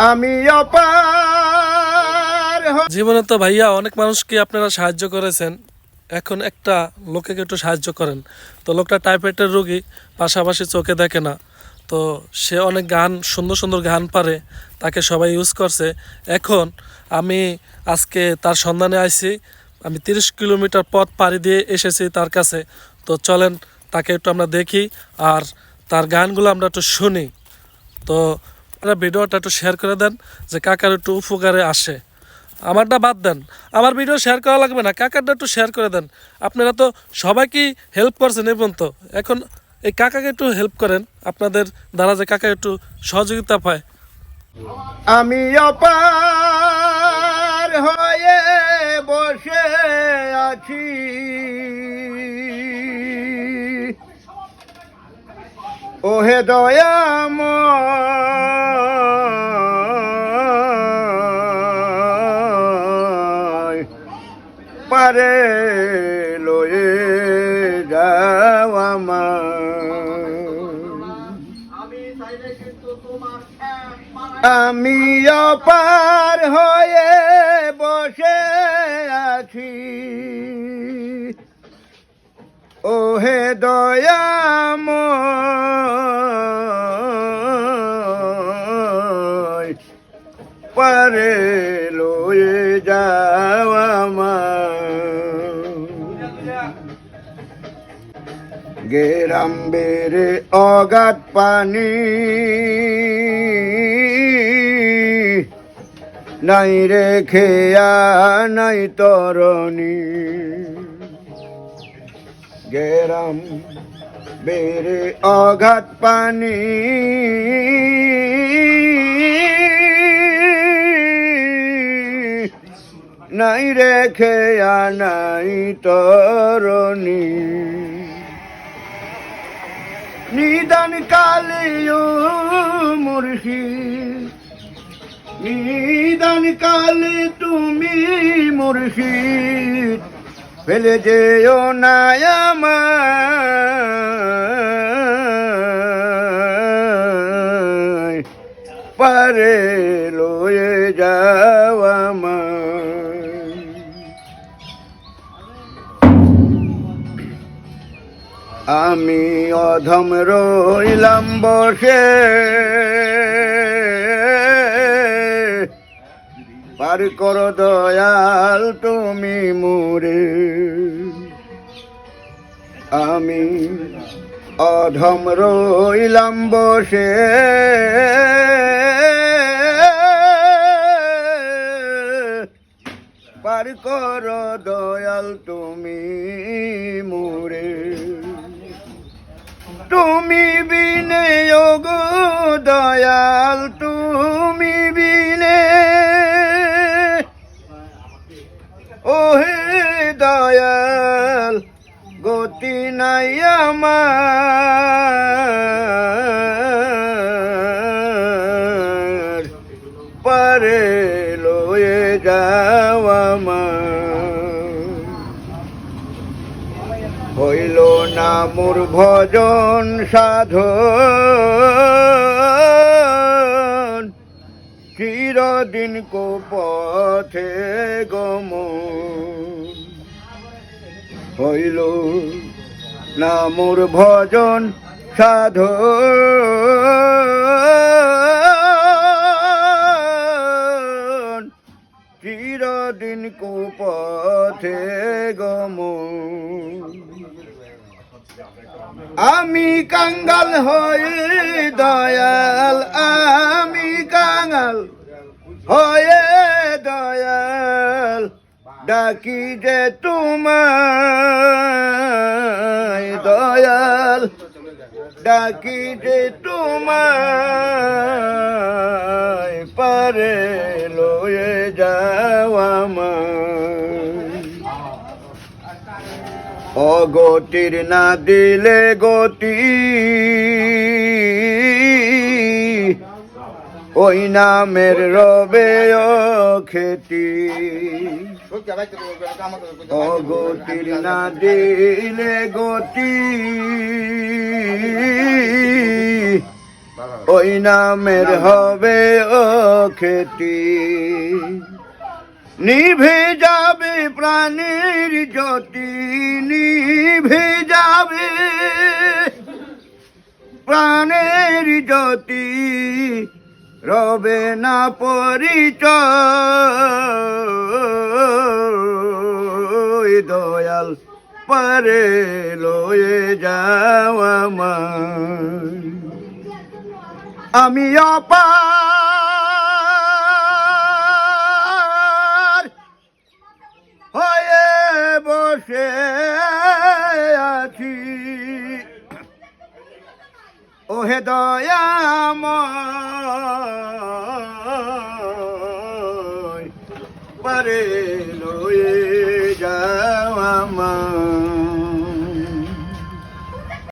আমি অপার। জীবনে তো ভাইয়া অনেক মানুষকে আপনারা সাহায্য করেছেন, এখন একটা লোকে একটু সাহায্য করেন। তো লোকটা টাইফয়েডের রোগী, পাশাপাশি চোখে দেখে না, তো সে অনেক গান, সুন্দর সুন্দর গান পারে, তাকে সবাই ইউজ করছে। এখন আমি আজকে তার সন্ধানে আইছি, আমি 30 কিলোমিটার পথ পাড়ি দিয়ে এসেছি তার কাছে। তো চলেন তাকে একটু আমরা দেখি আর তার গানগুলো আমরা একটু শুনি। তো আপনারা ভিডিওটা একটু শেয়ার করে দেন যে কাকার একটু উপকারে আসে। আমারটা বাদ দেন, আমার ভিডিও শেয়ার করা লাগবে না, কাকারটা একটু শেয়ার করে দেন। আপনারা তো সবাইকেই হেল্প করছেন এবং তো এখন এই কাকাকে একটু হেল্প করেন, আপনাদের দ্বারা যে কাকা একটু সহযোগিতা পায়। আমি অপার হয়ে বসে আছি, ওহে দয়াময়, পারে লয়ে যাও আমি অপার হয়ে বসে আছি, ওহে দয়াময়, পারে লয়ে যাও গেরাম বেড়ে অগাধ পানি, নাই রে খেয়া নাই তরণী, গেরাম বেড়ে অগাধ পানি, নাই রে খেয়া নাই তরণী, নিদান কালিও মুর্শিদ, নিদান কালে তুমি মুর্শিদ, ফেলে যেও না আমায়, পারে লয়ে যাও আমায়। আমি অধম রইলাম বসে, পার কর দয়াল তুমি মোরে, আমি অধম রইলাম বসে, পার কর দয়াল তুমি মোরে, তুমি বিনে ওগো দয়াল, তুমি বিনে ওহে দয়াল, গতি নাই আমার, পারে লয়ে যাও আমার। হইল না মোর ভজন সাধন, চিরদিন কো পথে গমন, হইল না মোর ভজন সাধন, চিরদিন কো পথে গমন। আমি কাঙ্গাল হয়ে দয়াল, আমি কাঙ্গাল হয়ে দয়াল, ডাকি যে তোমায় দয়াল, ডাকি যে তোমায়, পারে লয়ে যাও আমায়। অগতির না দিলে গতি, ওই নামের রবে খেতি, অগতির না দিলে গতি, ওই নামের হবে ও খেতি নিভে যাবে প্রাণের জ্যোতি নিভে যাবে প্রাণের জ্যোতি রবে না পরিচয় দয়াল পারে লয়ে যাওয়া আমি অপার হয়ে বসে আছি ওহে দয়াময় পারে লয়ে যাওয়া